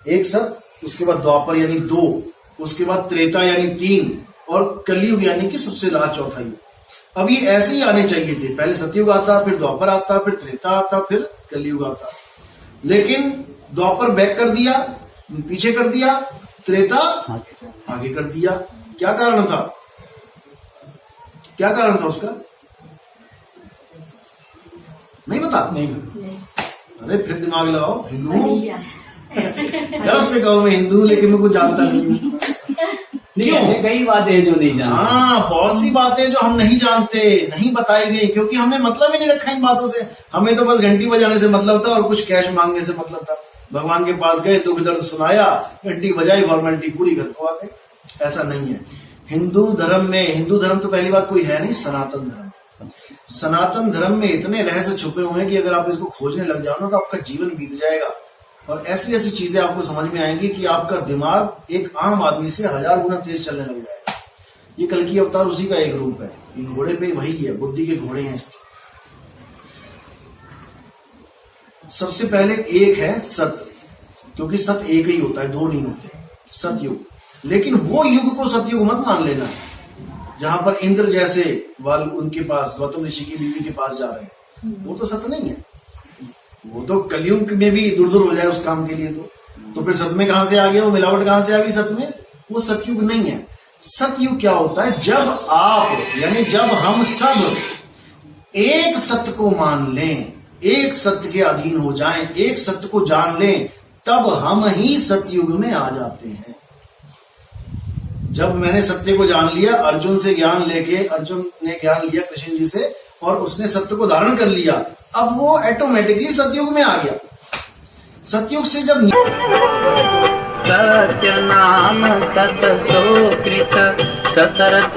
एक सत, उसके बाद द्वापर यानी 2, उसके बाद त्रेता यानी 3 और कलयुग यानी कि सबसे लास्ट चौथा युग। अब ये ऐसे ही आने चाहिए थे, पहले सतयुग आता, फिर द्वापर आता, फिर त्रेता आता, फिर कलयुग आता। लेकिन द्वापर बैक कर दिया, पीछे कर दिया, त्रेता आगे कर दिया। क्या कारण था? क्या कारण था उसका? नहीं पता? नहीं। अरे फिर दिमाग लगाओ। हिंदू गर्व से कहो मैं हिंदू, लेकिन मैं कुछ जानता नहीं हूँ। नहीं, ऐसे कई बातें हैं जो नहीं जानते। हाँ, बहुत सी बातें जो हम नहीं जानते, नहीं बताई गई, क्योंकि हमने मतलब ही नहीं रखा इन बातों से। हमें तो बस घंटी बजाने से मतलब था और कुछ कैश मांगने से मतलब था। भगवान के पास गए, दुख दर्द सुनाया, घंटी बजाई, फॉर्मेलिटी पूरी, घर को आ गए। ऐसा नहीं है। हिंदू धर्म तो पहली बात कोई है नहीं, सनातन धर्म। सनातन धर्म में इतने रहस्य छुपे हुए हैं कि अगर आप इसको खोजने लग जाओ ना तो आपका जीवन बीत जाएगा और ऐसी ऐसी चीजें आपको समझ में आएंगी कि आपका दिमाग एक आम आदमी से 1000 गुना तेज चलने लग जाएगा। ये कल्कि अवतार उसी का एक रूप है। ये घोड़े पे वही है, बुद्धि के घोड़े हैं इसके। सबसे पहले एक है सत्य, क्योंकि सत्य एक ही होता है, 2 नहीं होते। सतयुग। लेकिन वो युग को सतयुग मत मान लेना जहां पर इंद्र जैसे वाल उनके पास गौतम ऋषि की बीवी के पास जा रहे हैं, वो तो सत्य नहीं है। वो तो कलयुग में भी दूर दूर हो जाए उस काम के लिए। तो फिर सत्य में कहां से आ गया? वो मिलावट कहां से आ गई सत्य में? वो सतयुग नहीं है। सतयुग क्या होता है? जब आप यानी जब हम सब एक सत्य को मान लें, एक सत्य के अधीन हो जाएं, एक सत्य को जान लें, तब हम ही सतयुग में आ जाते हैं। जब मैंने सत्य को जान लिया, अर्जुन से ज्ञान लेके, अर्जुन ने ज्ञान लिया कृष्ण जी से और उसने सत्य को धारण कर लिया, अब वो ऑटोमेटिकली सतयुग में आ गया। सतयुग से जब सत्य नाम सत सुकृत सतरत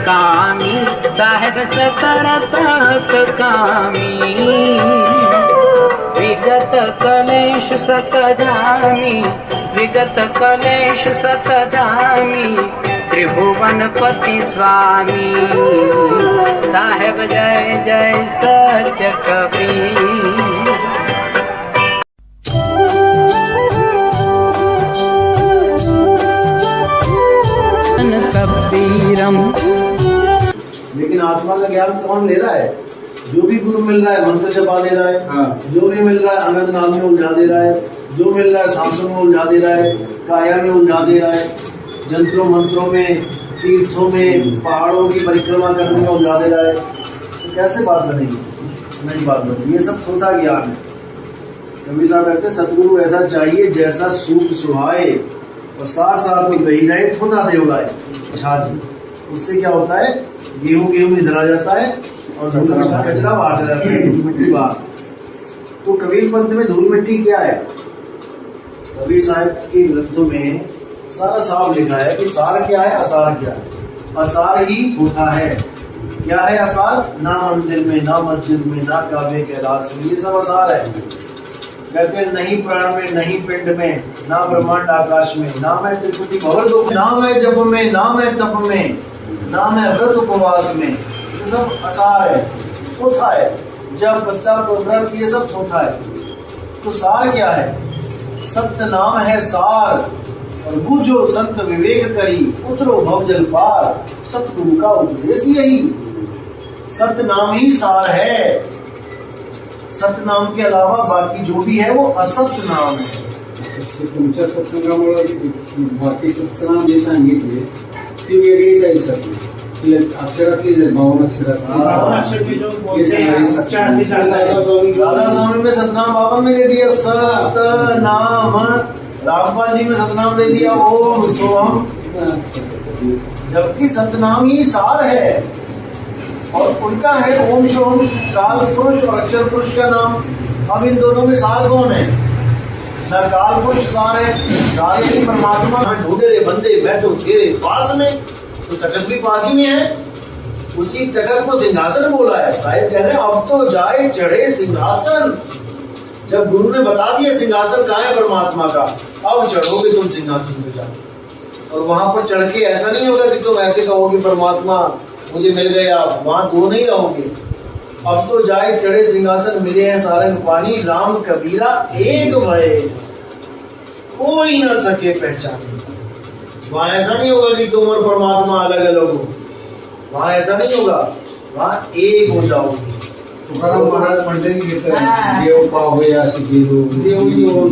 कामी साहेब सकरत कामी विगत कलेश सत जामी विगत कलेश सत जामी त्रिभुवन पति स्वामी साहेब जय जय सत्य कबीर। लेकिन आत्मा का ज्ञान कौन ले रहा है? जो भी गुरु मिल रहा है मंत्र जपा दे रहा है। हाँ। जो भी मिल रहा है आनंद नाम में उलझा दे रहा है, जो मिल रहा है सांसों में उलझा दे रहा है, काया में उलझा दे रहा है, जंत्रों मंत्रों में, तीर्थों में, पहाड़ों की परिक्रमा करने में उलझा दे रहा है। तो कैसे बात बनेगी? नहीं बात बनेगी। ये सब थोथा ज्ञान है। कबीर साहब कहते सतगुरु ऐसा चाहिए जैसा सूप सुहाए और सार सार में बही रहे, थोथा दे उड़ाए। उससे क्या होता है? गेहूं इधर आ जाता है और कचरा बाहर चला जाता है, धूल मिट्टी बाहर। तो कबीर पंथ में धूल मिट्टी क्या है? कबीर साहब के ग्रंथों में सारा साफ लिखा है कि सार क्या है, असार क्या है। असार ही थोथा है। क्या है असार? ना मंदिर में, ना मस्जिद में, ना काबे कैलाश में, ये सब असार है। कहते हैं नहीं प्राण में, नहीं पिंड में, ना ब्रह्मांड आकाश में, ना मैं त्रिपुटी भवर दुख, ना मैं जप में, ना मैं तप में, ना मैं व्रत उपवास में। ये सब असार है, थोथा है। जब तप व्रत ये सब थोथा है। तो सार क्या है? सत्य नाम है सार और बूझो संत विवेक करी उतरो भवजल पार। सतगुरु का उपदेश यही, सत्य नाम ही सार है। सत्य नाम के अलावा बाकी जो भी है वो असत्य नाम है। तुमच्या सत्संगामुळे बाकी सत्संग जे सांगितले ती वेगळीच आहे सर। अक्षरातलीच आहे, भावना अक्षरातली। राधा स्वामी में सतनाम बाबा में दे दिया सतनाम, रामपाल जी में सतनाम दे दिया ओम सोहम, जबकि सतनाम ही सार है और उनका है ओम सोम, काल पुरुष और अक्षर पुरुष का नाम। अब इन दोनों में सार कौन है? न काल पुरुष सार है, सार ही परमात्मा। ढूंढे रे बंदे मैं तो तेरे पास में, तो तखत भी पास ही में है। उसी तखत को सिंहासन बोला है। साहिब कह रहे हैं अब तो जाए चढ़े सिंहासन। जब गुरु ने बता दिया सिंहासन कहाँ है परमात्मा का, अब चढ़ोगे तुम सिंहासन पे जाओ। और वहां पर चढ़ के ऐसा नहीं होगा कि तुम ऐसे कहोगे परमात्मा मुझे मिल गया, वहां दो नहीं रहोगे। अब तो जाए चढ़े सिंहासन मिले हैं सारंग पानी, राम कबीरा एक भय। कोई न सके पहचान। वहां ऐसा नहीं होगा कि तुम और परमात्मा अलग अलग हो, वहां ऐसा नहीं होगा, वहां एक हो जाओगे। तुकाराम महाराज म्हणते देव पावे असे गेलो, देव जीवन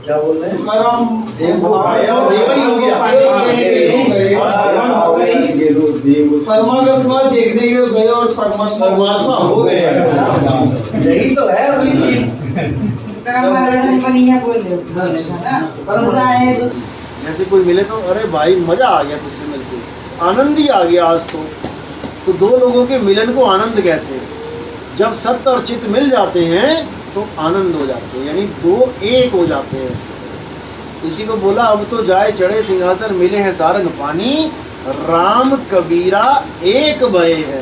क्या बोल रहे हैं? तुकाराम देव को पाया और देव ही हो गया। परमात्मा देखने गए और परमात्मा हो गए। यही तो है असली चीज। जैसे कोई मिले तो अरे भाई मजा आ गया तुझसे मिलके, आनंद ही आ गया आज तो दो लोगों के मिलन को आनंद कहते हैं। जब सत्य और चित्त मिल जाते हैं तो आनंद हो जाते हैं, यानी दो एक हो जाते हैं। इसी को बोला अब तो जाए चढ़े सिंहासन, मिले हैं सारंग पानी, राम कबीरा एक भय है,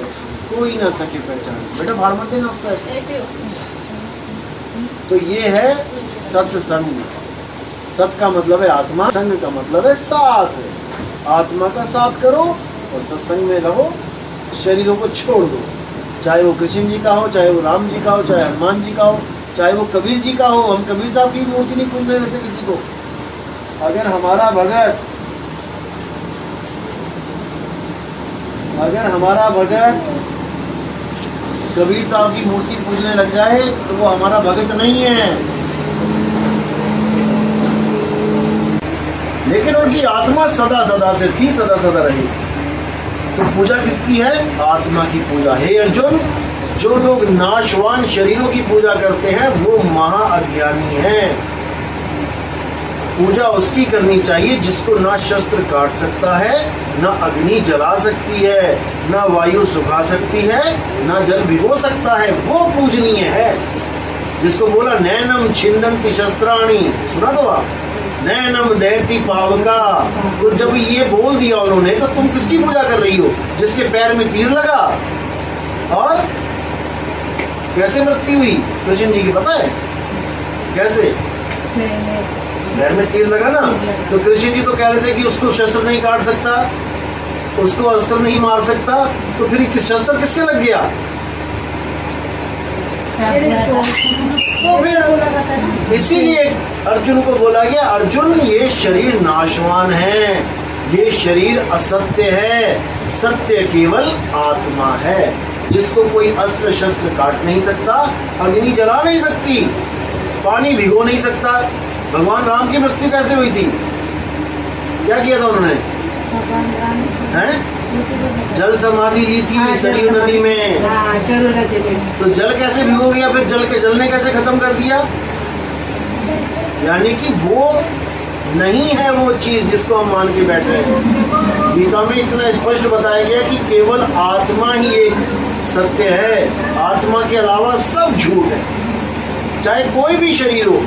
कोई ना सके पहचान। बेटा भार मत देना उसका ऐसे। तो ये है सत्संग। सत का मतलब है आत्मा, संग का मतलब है साथ। आत्मा का साथ करो और सत्संग में रहो, शरीरों को छोड़ दो। चाहे वो कृष्ण जी का हो, चाहे वो राम जी का हो, चाहे हनुमान जी का हो, चाहे वो कबीर जी का हो। हम कबीर साहब की मूर्ति नहीं पूजने देते किसी को। अगर हमारा भगत कबीर साहब की मूर्ति पूजने लग जाए तो वो हमारा भगत नहीं है। लेकिन उनकी आत्मा सदा सदा से थी, सदा सदा रही। तो पूजा किसकी है? आत्मा की पूजा। हे अर्जुन, जो लोग नाशवान शरीरों की पूजा करते हैं वो महाअज्ञानी हैं। पूजा उसकी करनी चाहिए जिसको ना शस्त्र काट सकता है, ना अग्नि जला सकती है, ना वायु सुखा सकती है, ना जल भिगो सकता है, वो पूजनीय है। जिसको बोला नैनम छिंदंति शस्त्राणी, सुना दो आप, नैनम दहती पावका। तो जब ये बोल दिया उन्होंने तो तुम किसकी पूजा कर रही हो? जिसके पैर में तीर लगा और कैसे मृत्यु हुई कृष्ण जी की पता है कैसे? पैर में तीर लगा ना, तो कृष्ण जी तो कह रहे थे कि उसको शस्त्र नहीं काट सकता, उसको अस्त्र नहीं मार सकता, तो फिर किस शस्त्र किसके लग गया? तो फिर इसीलिए अर्जुन को बोला गया, अर्जुन ये शरीर नाशवान है, ये शरीर असत्य है, सत्य केवल आत्मा है, जिसको कोई अस्त्र शस्त्र काट नहीं सकता, अग्नि जला नहीं सकती, पानी भिगो नहीं सकता। भगवान राम की मृत्यु कैसे हुई थी? क्या किया था उन्होंने? जल समाधि ली थी सरयू नदी में। तो जल कैसे भिगो गया? फिर जल के जलने कैसे खत्म कर दिया? यानी कि वो नहीं है वो चीज जिसको हम मान के बैठे हैं। गीता में इतना स्पष्ट बताया गया कि केवल आत्मा ही एक सत्य है, आत्मा के अलावा सब झूठ है। चाहे कोई भी शरीर हो,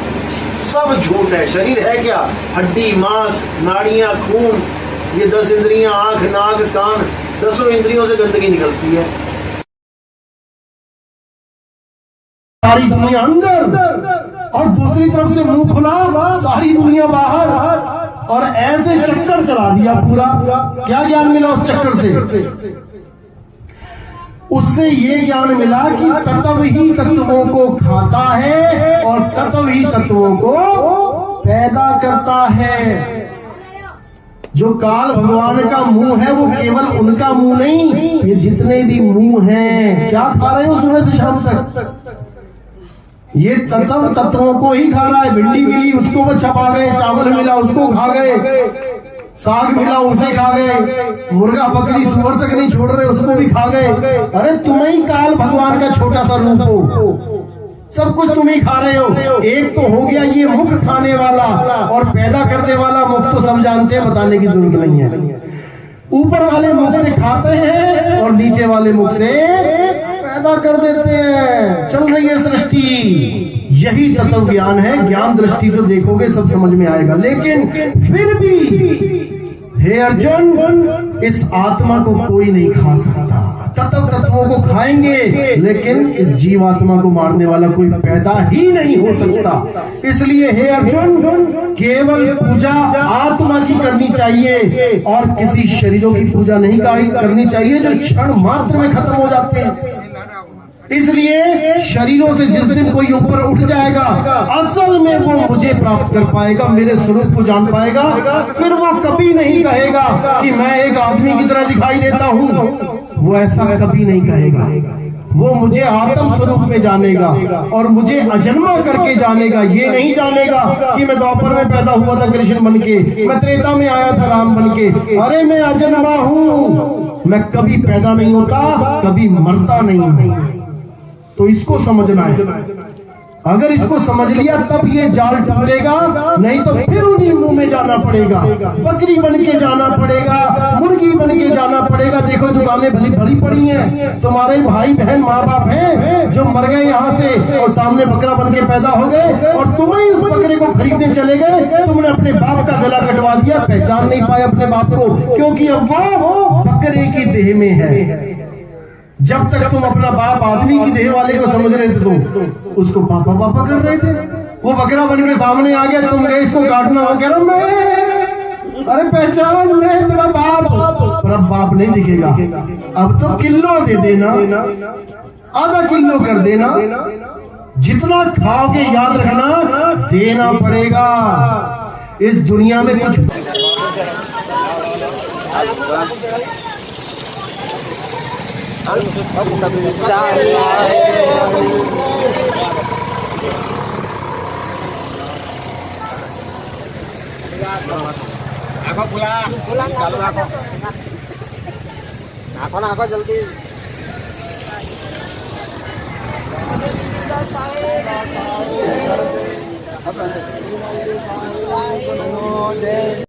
सब झूठ है। शरीर है क्या? हड्डी, मांस, नाड़ियां, खून, ये 10 इंद्रियां, आंख, नाक, कान, 10 इंद्रियों से गंदगी निकलती है। सारी दुनिया अंदर और दूसरी तरफ से मुंह खुला, सारी दुनिया बाहर, और ऐसे चक्कर चला दिया पूरा। क्या ज्ञान मिला उस चक्कर से? उससे ये ज्ञान मिला कि तत्व ही तत्वों को खाता है और तत्व ही तत्वों को पैदा करता है। जो काल भगवान का मुंह है वो केवल उनका मुंह नहीं, ये जितने भी मुंह हैं, क्या खा रहे हो सुबह से शाम तक? ये तत्व तत्वों को ही खा रहा है। भिंडी मिली उसको वो छपा गए, चावल मिला उसको खा गए, साग मिला उसे खा गए, मुर्गा बकरी सुअर तक नहीं छोड़ रहे उसको भी खा गए। अरे तुम ही काल भगवान का छोटा सा रूप हो, सब कुछ तुम ही खा रहे हो। एक तो हो गया ये मुख खाने वाला और पैदा करने वाला। मुख तो सब जानते हैं, बताने की जरूरत नहीं है। ऊपर वाले मुख से खाते हैं और नीचे वाले मुख से पैदा कर देते हैं। चल रही है सृष्टि, यही तत्व ज्ञान है। ज्ञान दृष्टि से देखोगे सब समझ में आएगा। लेकिन फिर भी हे अर्जुन, इस आत्मा को कोई नहीं खा सकता। तत्व तत्वों को खाएंगे लेकिन इस जीवात्मा को मारने वाला कोई पैदा ही नहीं हो सकता। इसलिए हे अर्जुन, केवल पूजा आत्मा की करनी चाहिए और किसी शरीरों की पूजा नहीं करनी चाहिए जो क्षण मात्र में खत्म हो जाते हैं। इसलिए शरीरों से जिस दिन कोई ऊपर उठ जाएगा, असल में वो मुझे प्राप्त कर पाएगा, मेरे स्वरूप को जान पाएगा। फिर वो कभी नहीं कहेगा कि मैं एक आदमी की तरह दिखाई देता हूँ, वो ऐसा कभी नहीं कहेगा। वो मुझे आत्म स्वरूप में जानेगा और मुझे अजन्मा करके जानेगा। ये नहीं जानेगा कि मैं द्वापर में पैदा हुआ था कृष्ण बन के, मैं त्रेता में आया था राम बन के। अरे मैं अजन्मा हूँ, मैं कभी पैदा नहीं होता, कभी मरता नहीं हूँ। तो इसको समझना है। अगर इसको समझ लिया तब ये जाल टूटेगा, नहीं तो फिर उन्हीं मुंह में जाना पड़ेगा, बकरी बन के जाना पड़ेगा, मुर्गी बन के जाना पड़ेगा। देखो दुकानें भली भरी पड़ी हैं, तुम्हारे भाई बहन माँ बाप हैं जो मर गए यहाँ से और सामने बकरा बन के पैदा हो गए, और तुम्हें उस बकरे को खरीदने चले गए। तुमने अपने बाप का गला कटवा दिया, पहचान नहीं पाए अपने बाप को, क्योंकि अब वो बकरे की देह में है। जब तक तुम अपना बाप आदमी की देह वाले को समझ रहे थे, तुम उसको पापा पापा कर रहे थे। वो बकरा बन के सामने आ गया, तुम गए इसको काटना, हो कह रहा मैं, अरे पहचान मैं तेरा बाप, पर अब बाप नहीं दिखेगा। अब तो किलो दे देना, आधा किलो कर देना, जितना खाओगे याद रखना देना पड़ेगा। इस दुनिया में कुछ आखो जल्दी।